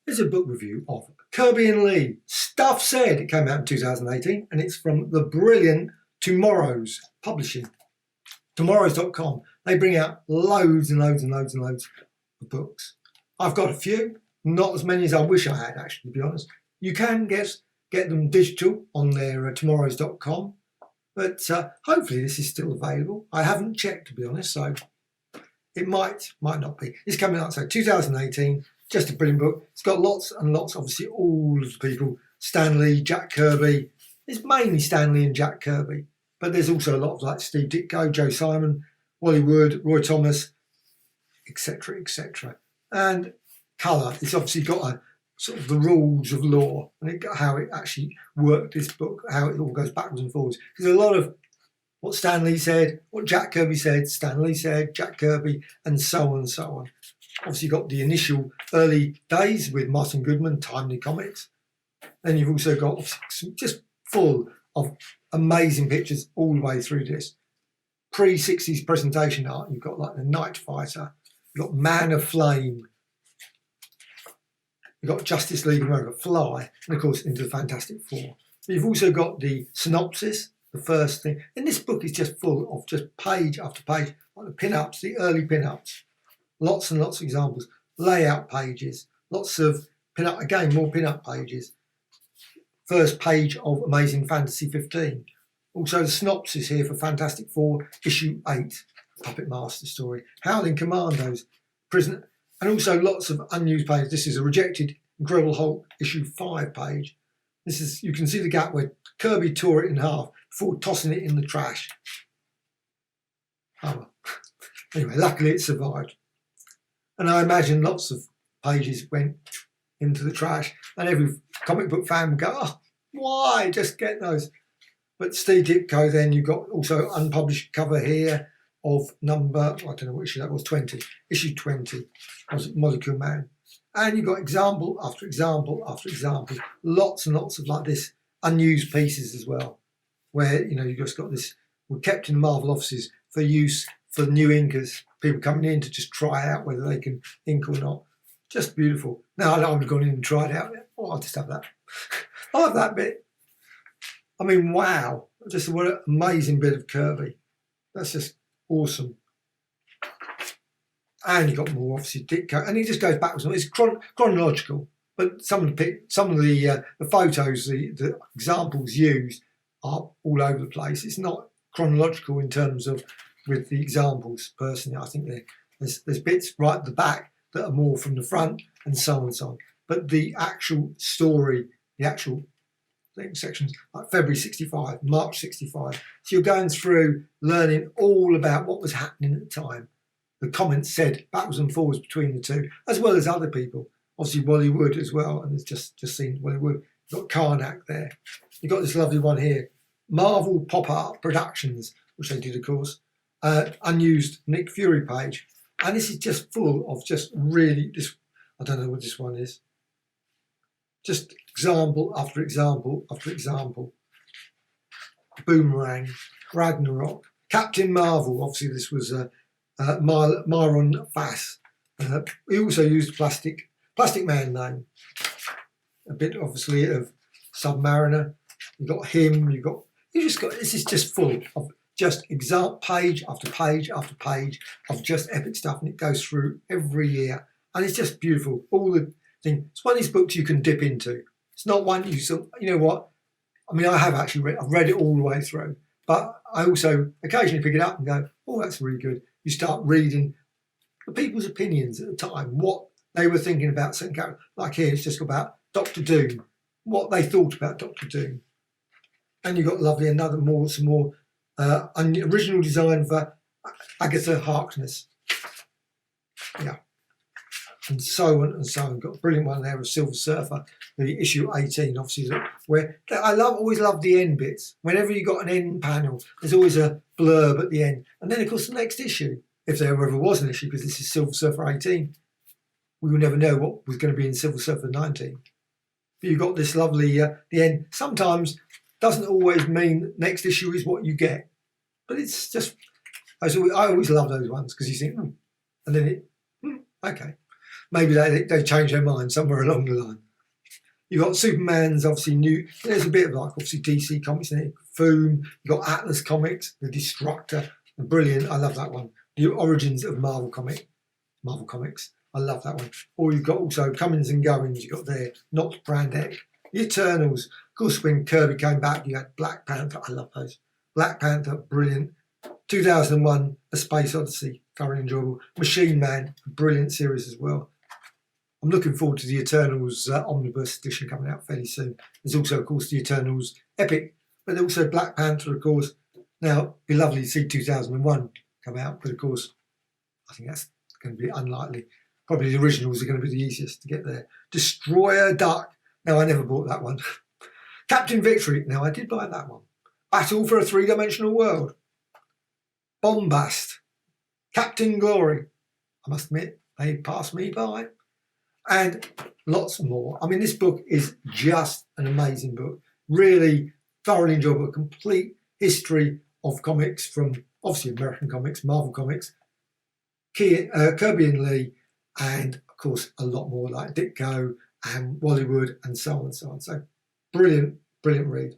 Here's a book review of Kirby and Lee. Stuf Said. It came out in 2018 and it's from the brilliant Twomorrow's publishing. Twomorrows.com. They bring out loads and loads and loads and loads of books. I've got a few, not as many as I wish I had actually, to be honest. You can get them digital on their Twomorrows.com, but hopefully this is still available. I haven't checked, to be honest, so it might not be. It's coming out, so 2018. Just a brilliant book. It's got lots and lots, obviously, all of the people. Stan Lee, Jack Kirby. It's mainly Stan Lee and Jack Kirby. But there's also a lot of like Steve Ditko, Joe Simon, Wally Wood, Roy Thomas, etc., etc. And colour. It's obviously got a sort of the rules of law and how it actually worked, this book, how it all goes backwards and forwards. There's a lot of what Stan Lee said, what Jack Kirby said, Stan Lee said, Jack Kirby, and so on and so on. Obviously got the initial early days with Martin Goodman, Timely Comics. Then you've also got just full of amazing pictures all the way through this. Pre-60s presentation art, you've got like the Night Fighter, you've got Man of Flame, you've got Justice League of America, Fly, and of course into the Fantastic Four. But you've also got the synopsis, the first thing. And this book is just full of just page after page, like the pin-ups, the early pin-ups. Lots and lots of examples, layout pages, lots of pin-up, again, more pin-up pages. First page of Amazing Fantasy 15. Also the synopsis here for Fantastic Four, issue 8, Puppet Master story. Howling Commandos, Prison, and also lots of unused pages. This is a rejected Incredible Hulk issue 5 page. This is, you can see the gap where Kirby tore it in half before tossing it in the trash. Oh well. Anyway, luckily it survived. And I imagine lots of pages went into the trash and every comic book fan would go, oh, why? Just get those. But Steve Ditko, then you've got also unpublished cover here of number, I don't know what issue that was, 20. Issue 20 was Molecule Man. And you've got example after example after example. Lots and lots of like this unused pieces as well. Where, you know, you've just got this, were kept in the Marvel offices for use for new inkers, people coming in to just try out whether they can ink or not. Just beautiful. Now, I would have gone in and tried out. Oh, I'll just have that. I'll have that bit. I mean, wow. Just what an amazing bit of Kirby. That's just awesome. And you've got more, obviously, Ditko. And he just goes backwards. It's chronological. But some of the photos, the examples used are all over the place. It's not chronological in terms of with the examples, personally. I think there's bits right at the back that are more from the front and so on and so on. But the actual story, the actual sections, like February 65, March 65. So you're going through learning all about what was happening at the time. The comments said backwards and forwards between the two, as well as other people. Obviously Wally Wood as well, and it's just seen Wally Wood. You've got Karnak there. You've got this lovely one here. Marvel Pop-Art Productions, which they did, of course. Unused Nick Fury page. And this is just full of just really, this, I don't know what this one is. Just example after example after example. Boomerang, Ragnarok, Captain Marvel. Obviously this was Myron Fass. He also used Plastic Man name. A bit obviously of Submariner. You've got him, this is just full of just page after page after page of just epic stuff, and it goes through every year, and it's just beautiful. All the thing. It's one of these books you can dip into. It's not one you know what. I mean, I have actually I've read it all the way through, but I also occasionally pick it up and go, "Oh, that's really good." You start reading the people's opinions at the time, what they were thinking about certain characters. Like here, it's just about Doctor Doom, what they thought about Doctor Doom, and you've got lovely some more. Original design for Agatha Harkness, yeah, and so on and so on. Got a brilliant one there of Silver Surfer, the issue 18, obviously, where always love the end bits. Whenever you got an end panel, there's always a blurb at the end, and then of course the next issue, if there ever was an issue, because this is Silver Surfer 18, we will never know what was going to be in Silver Surfer 19. But you've got this lovely the end. Sometimes doesn't always mean next issue is what you get, but it's just, I always love those ones because you think, and then okay, maybe they changed their mind somewhere along the line. You've got Superman's obviously new. There's a bit of like obviously DC comics in it. Foom. You've got Atlas Comics, The Destructor. Brilliant. I love that one. The Origins of Marvel Comics. I love that one. Or you've got also Comings and Goings. You've got there. Not Brandek. The Eternals. Of course, when Kirby came back, you had Black Panther. I love those. Black Panther, brilliant. 2001, A Space Odyssey, thoroughly enjoyable. Machine Man, brilliant series as well. I'm looking forward to the Eternals Omnibus edition coming out fairly soon. There's also, of course, the Eternals Epic, but also Black Panther, of course. Now, it'd be lovely to see 2001 come out, but of course, I think that's going to be unlikely. Probably the originals are going to be the easiest to get there. Destroyer Duck. Now, I never bought that one. Captain Victory. Now, I did buy that one. Battle for a Three-Dimensional World. Bombast. Captain Glory. I must admit, they passed me by. And lots more. I mean, this book is just an amazing book. Really thoroughly enjoyable. Complete history of comics from, obviously, American comics, Marvel comics, Kirby and Lee, and, of course, a lot more like Ditko and Wallywood and so on and so on. So, brilliant, brilliant read.